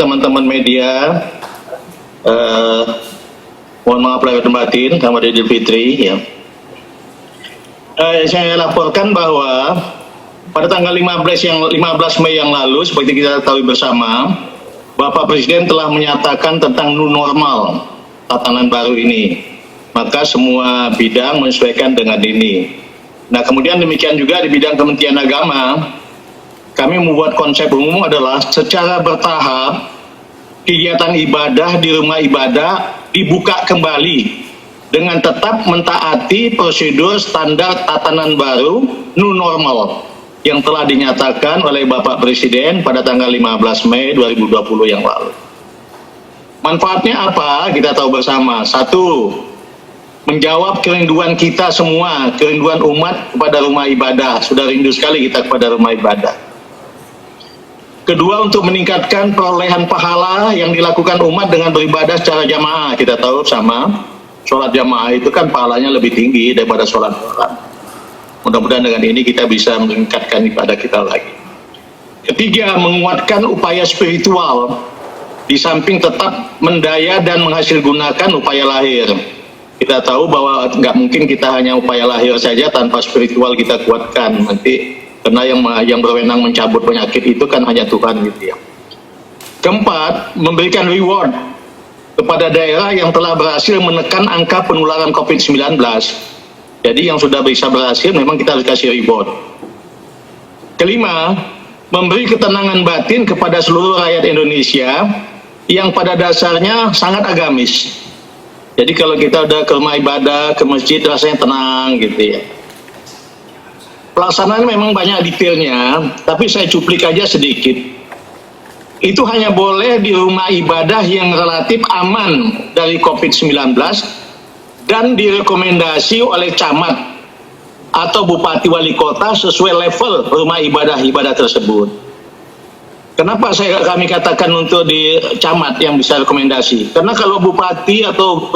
teman-teman media, mohon maaf lahir dan batin, selamat Idul Fitri. Ya. Saya laporkan bahwa pada tanggal 15 Mei yang lalu, seperti kita ketahui bersama, Bapak Presiden telah menyatakan tentang new normal tatanan baru ini. Maka semua bidang menyesuaikan dengan ini. Nah, kemudian demikian juga di bidang Kementerian Agama, kami membuat konsep umum adalah secara bertahap kegiatan ibadah di rumah ibadah dibuka kembali dengan tetap mentaati prosedur standar tatanan baru new normal yang telah dinyatakan oleh Bapak Presiden pada tanggal 15 Mei 2020 yang lalu. Manfaatnya apa? Kita tahu bersama. Satu, menjawab kerinduan kita semua, kerinduan umat kepada rumah ibadah. Sudah rindu sekali kita kepada rumah ibadah. Kedua, untuk meningkatkan perolehan pahala yang dilakukan umat dengan beribadah secara jamaah. Kita tahu sama, sholat jamaah itu kan pahalanya lebih tinggi daripada sholat orang. Mudah-mudahan dengan ini kita bisa meningkatkan ibadah kita lagi. Ketiga, menguatkan upaya spiritual di samping tetap mendaya dan menghasilgunakan upaya lahir. Kita tahu bahwa nggak mungkin kita hanya upaya lahir saja tanpa spiritual kita kuatkan. Nanti karena yang berwenang mencabut penyakit itu kan hanya Tuhan gitu ya. Keempat, memberikan reward kepada daerah yang telah berhasil menekan angka penularan COVID-19. Jadi yang sudah bisa berhasil memang kita harus kasih reward. Kelima, memberi ketenangan batin kepada seluruh rakyat Indonesia yang pada dasarnya sangat agamis. Jadi kalau kita udah ke rumah ibadah, ke masjid, rasanya tenang gitu ya. Pelaksanaan memang banyak detailnya, tapi saya cuplik aja sedikit. Itu hanya boleh di rumah ibadah yang relatif aman dari COVID-19 dan direkomendasi oleh camat atau bupati wali kota sesuai level rumah ibadah tersebut. Kenapa kami katakan untuk di camat yang bisa rekomendasi? Karena kalau bupati atau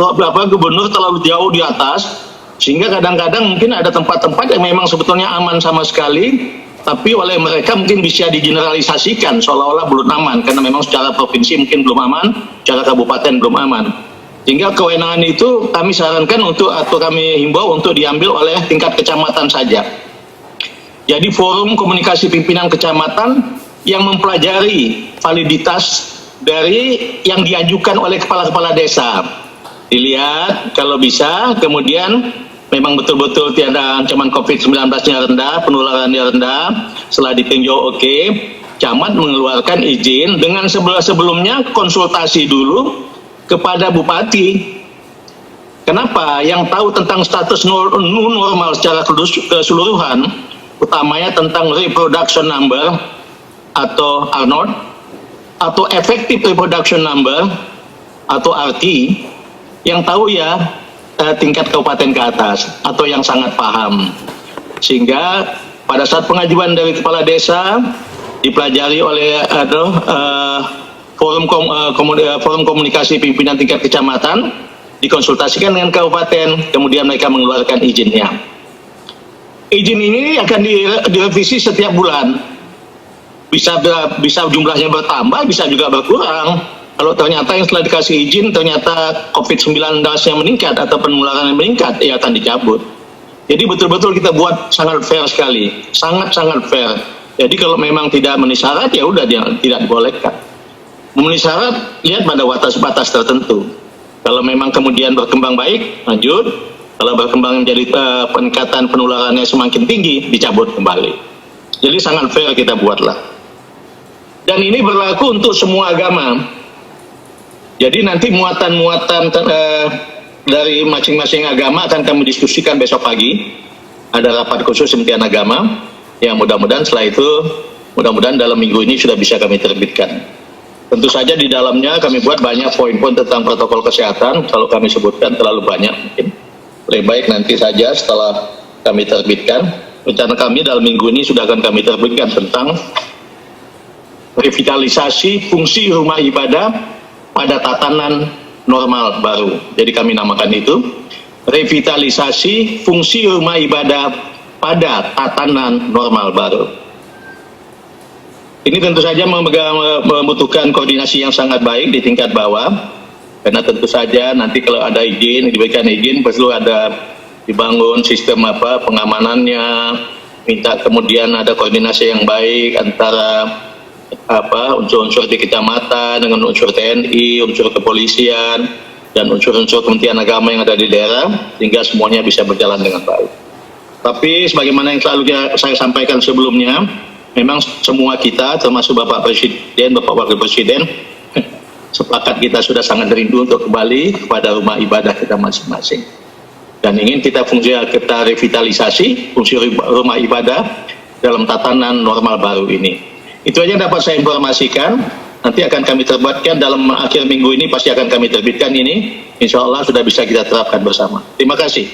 gubernur terlalu jauh di atas, sehingga kadang-kadang mungkin ada tempat-tempat yang memang sebetulnya aman sama sekali, tapi oleh mereka mungkin bisa digeneralisasikan seolah-olah belum aman, karena memang secara provinsi mungkin belum aman, secara kabupaten belum aman. Sehingga kewenangan itu kami sarankan atau kami himbau untuk diambil oleh tingkat kecamatan saja. Jadi forum komunikasi pimpinan kecamatan yang mempelajari validitas dari yang diajukan oleh kepala-kepala desa. Dilihat kalau bisa, kemudian memang betul-betul tiada ancaman COVID-19-nya rendah, penularannya rendah, setelah ditinjau oke, camat mengeluarkan izin dengan sebelumnya konsultasi dulu kepada bupati. Kenapa? Yang tahu tentang status new normal secara keseluruhan, utamanya tentang reproduction number atau R0, atau effective reproduction number atau RT, yang tahu ya tingkat kabupaten ke atas atau yang sangat paham. Sehingga pada saat pengajuan dari kepala desa dipelajari oleh forum komunikasi pimpinan tingkat kecamatan, dikonsultasikan dengan kabupaten, kemudian mereka mengeluarkan izinnya. Izin ini akan direvisi setiap bulan. Bisa jumlahnya bertambah, bisa juga berkurang. Kalau ternyata yang setelah dikasih izin ternyata COVID-19-nya meningkat atau penularannya meningkat, ya akan dicabut. Jadi betul-betul kita buat sangat fair sekali, sangat-sangat fair. Jadi kalau memang tidak memenuhi syarat, ya udah tidak dibolehkan. Memenuhi syarat, lihat pada batas-batas tertentu. Kalau memang kemudian berkembang baik, lanjut. Kalau berkembang menjadi peningkatan penularannya semakin tinggi, dicabut kembali. Jadi sangat fair kita buatlah. Dan ini berlaku untuk semua agama. Jadi nanti muatan-muatan dari masing-masing agama akan kami diskusikan besok pagi. Ada rapat khusus Kementerian Agama. Yang mudah-mudahan setelah itu, mudah-mudahan dalam minggu ini sudah bisa kami terbitkan. Tentu saja di dalamnya kami buat banyak poin-poin tentang protokol kesehatan. Kalau kami sebutkan terlalu banyak mungkin. Lebih baik nanti saja setelah kami terbitkan. Rencana kami dalam minggu ini sudah akan kami terbitkan tentang revitalisasi fungsi rumah ibadah pada tatanan normal baru. Jadi kami namakan itu revitalisasi fungsi rumah ibadah pada tatanan normal baru. Ini tentu saja membutuhkan koordinasi yang sangat baik di tingkat bawah, karena tentu saja nanti kalau ada izin, diberikan izin, perlu ada dibangun sistem pengamanannya, minta kemudian ada koordinasi yang baik antara unsur-unsur di kecamatan dengan unsur TNI, unsur kepolisian, dan unsur-unsur Kementerian Agama yang ada di daerah, sehingga semuanya bisa berjalan dengan baik. Tapi sebagaimana yang selalu saya sampaikan sebelumnya, memang semua kita, termasuk Bapak Presiden, Bapak Wakil Presiden, sepakat kita sudah sangat rindu untuk kembali kepada rumah ibadah kita masing-masing. Dan ingin kita revitalisasi fungsi rumah ibadah dalam tatanan normal baru ini. Itu aja yang dapat saya informasikan. Nanti akan kami terbitkan dalam akhir minggu ini, pasti akan kami terbitkan ini. Insya Allah sudah bisa kita terapkan bersama. Terima kasih.